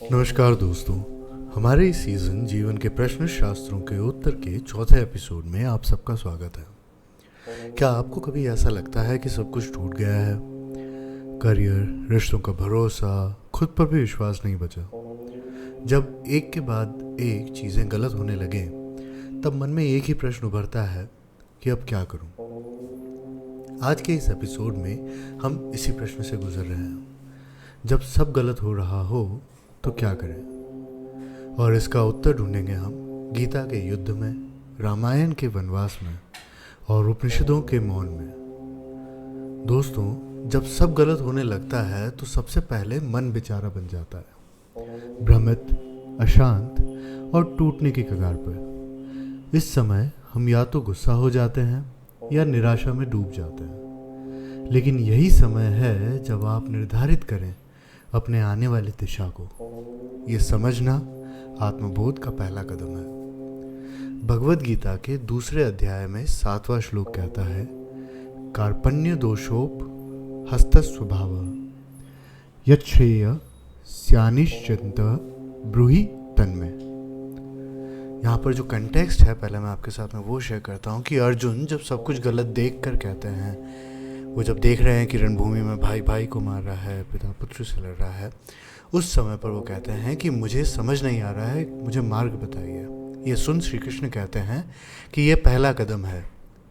नमस्कार दोस्तों। हमारे इस सीजन जीवन के प्रश्न शास्त्रों के उत्तर के चौथे एपिसोड में आप सबका स्वागत है। क्या आपको कभी ऐसा लगता है कि सब कुछ टूट गया है? करियर, रिश्तों का भरोसा, खुद पर भी विश्वास नहीं बचा। जब एक के बाद एक चीज़ें गलत होने लगे तब मन में एक ही प्रश्न उभरता है कि अब क्या करूं? आज के इस एपिसोड में हम इसी प्रश्न से गुजर रहे हैं। जब सब गलत हो रहा हो तो क्या करें? और इसका उत्तर ढूंढेंगे हम गीता के युद्ध में, रामायण के वनवास में और उपनिषदों के मौन में। दोस्तों, जब सब गलत होने लगता है तो सबसे पहले मन बेचारा बन जाता है, भ्रमित, अशांत और टूटने की कगार पर। इस समय हम या तो गुस्सा हो जाते हैं या निराशा में डूब जाते हैं। लेकिन यही समय है जब आप निर्धारित करें अपने आने वाली दिशा को। ये समझना आत्मबोध का पहला कदम है। भगवद गीता के दूसरे अध्याय में 7वां श्लोक कहता है, कार्पण्य दोषोप हस्तस्वभाव यच्छ्रेय स्यानिश्चिंत ब्रूहि तन्मे। यहाँ पर जो कंटेक्स्ट है पहले मैं आपके साथ में वो शेयर करता हूँ कि अर्जुन जब सब कुछ गलत देख कर कहते हैं, वो जब देख रहे हैं कि रणभूमि में भाई भाई को मार रहा है, पिता पुत्र से लड़ रहा है, उस समय पर वो कहते हैं कि मुझे समझ नहीं आ रहा है, मुझे मार्ग बताइए। ये सुन श्री कृष्ण कहते हैं कि ये पहला कदम है,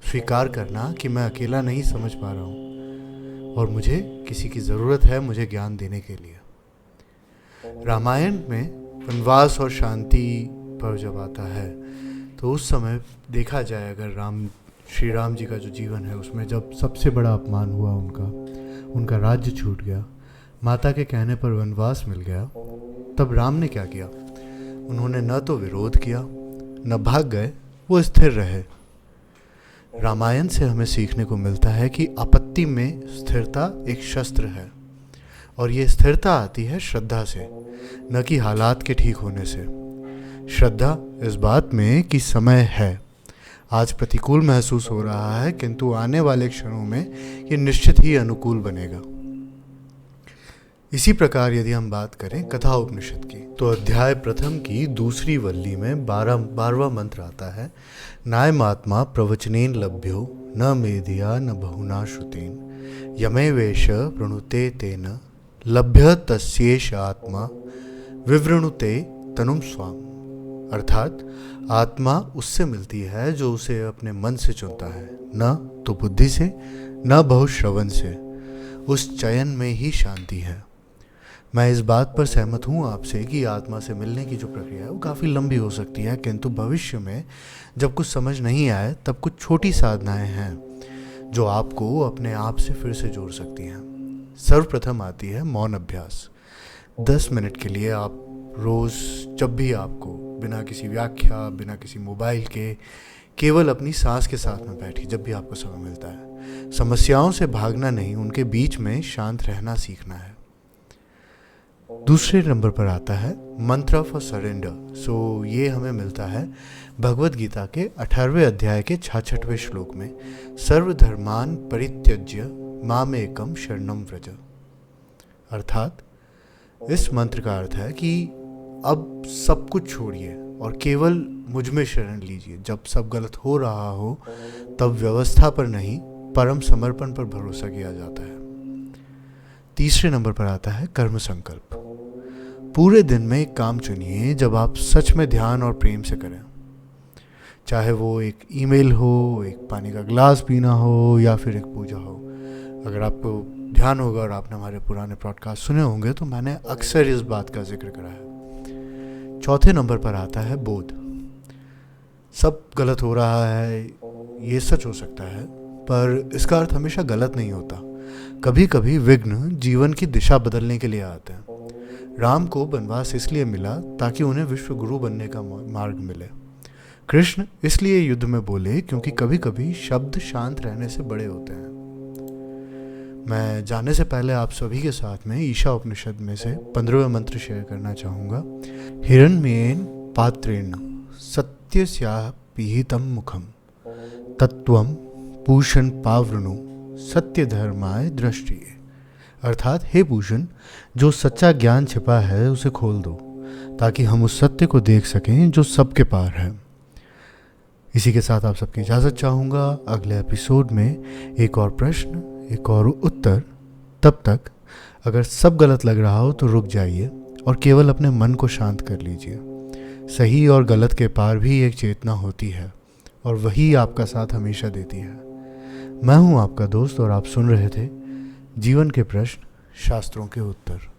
स्वीकार करना कि मैं अकेला नहीं समझ पा रहा हूँ और मुझे किसी की ज़रूरत है मुझे ज्ञान देने के लिए। रामायण में वनवास और शांति पर जब आता है तो उस समय देखा जाए अगर श्री राम जी का जो जीवन है उसमें जब सबसे बड़ा अपमान हुआ, उनका राज्य छूट गया, माता के कहने पर वनवास मिल गया, तब राम ने क्या किया? उन्होंने न तो विरोध किया न भाग गए, वो स्थिर रहे। रामायण से हमें सीखने को मिलता है कि आपत्ति में स्थिरता एक शस्त्र है और ये स्थिरता आती है श्रद्धा से, न कि हालात के ठीक होने से। श्रद्धा इस बात में कि समय है, आज प्रतिकूल महसूस हो रहा है किंतु आने वाले क्षणों में ये निश्चित ही अनुकूल बनेगा। इसी प्रकार यदि हम बात करें कथा उपनिषद की तो अध्याय प्रथम की दूसरी वल्ली में 12वां मंत्र आता है, नायमात्मा प्रवचनेन लभ्यो न मेधिया न बहुना श्रुतेन यमे वेश प्रणुते तेन लभ्य तस्येष आत्मा विवृणुते तनुम स्वाम। अर्थात आत्मा उससे मिलती है जो उसे अपने मन से चुनता है, न तो बुद्धि से न बहु श्रवण से। उस चयन में ही शांति है। मैं इस बात पर सहमत हूँ आपसे कि आत्मा से मिलने की जो प्रक्रिया है वो काफ़ी लंबी हो सकती है, किंतु भविष्य में जब कुछ समझ नहीं आए तब कुछ छोटी साधनाएं हैं जो आपको अपने आप से फिर से जोड़ सकती हैं। सर्वप्रथम आती है मौन अभ्यास। 10 मिनट के लिए आप रोज़ जब भी आपको बिना किसी व्याख्या, बिना किसी मोबाइल के, केवल अपनी सांस के साथ में बैठी, जब भी आपको समय मिलता है। समस्याओं से भागना नहीं, उनके बीच में शांत रहना सीखना है। दूसरे नंबर पर आता है मंत्र ऑफ सरेंडर। ये हमें मिलता है भगवद गीता के 18वें अध्याय के 66वें श्लोक में, सर्वधर्मान परित्यज्य मामेकम शरणम व्रज। अर्थात इस मंत्र का अर्थ है कि अब सब कुछ छोड़िए और केवल मुझ में शरण लीजिए। जब सब गलत हो रहा हो तब व्यवस्था पर नहीं, परम समर्पण पर भरोसा किया जाता है। तीसरे नंबर पर आता है कर्म संकल्प। पूरे दिन में एक काम चुनिए जब आप सच में ध्यान और प्रेम से करें, चाहे वो एक ईमेल हो, एक पानी का गिलास पीना हो या फिर एक पूजा हो। अगर आपको ध्यान होगा और आपने हमारे पुराने पॉडकास्ट सुने होंगे तो मैंने अक्सर इस बात का जिक्र करा है। चौथे नंबर पर आता है बोध। सब गलत हो रहा है, ये सच हो सकता है, पर इसका अर्थ हमेशा गलत नहीं होता। कभी कभी विघ्न जीवन की दिशा बदलने के लिए आते हैं। राम को वनवास इसलिए मिला ताकि उन्हें विश्व गुरु बनने का मार्ग मिले। कृष्ण इसलिए युद्ध में बोले क्योंकि कभी कभी शब्द शांत रहने से बड़े होते हैं। मैं जाने से पहले आप सभी के साथ में ईशा उपनिषद में से 15वें मंत्र शेयर करना चाहूँगा। हिरण्मयेन पात्रेण सत्यस्या पिहितं मुखम तत्वं पूषण पावृणु सत्य धर्माय दृष्टिये। अर्थात हे भूषण, जो सच्चा ज्ञान छिपा है उसे खोल दो, ताकि हम उस सत्य को देख सकें जो सबके पार है। इसी के साथ आप सबकी इजाज़त चाहूँगा। अगले एपिसोड में एक और प्रश्न, एक और उत्तर। तब तक अगर सब गलत लग रहा हो तो रुक जाइए और केवल अपने मन को शांत कर लीजिए। सही और गलत के पार भी एक चेतना होती है और वही आपका साथ हमेशा देती है। मैं हूँ आपका दोस्त और आप सुन रहे थे जीवन के प्रश्न, शास्त्रों के उत्तर।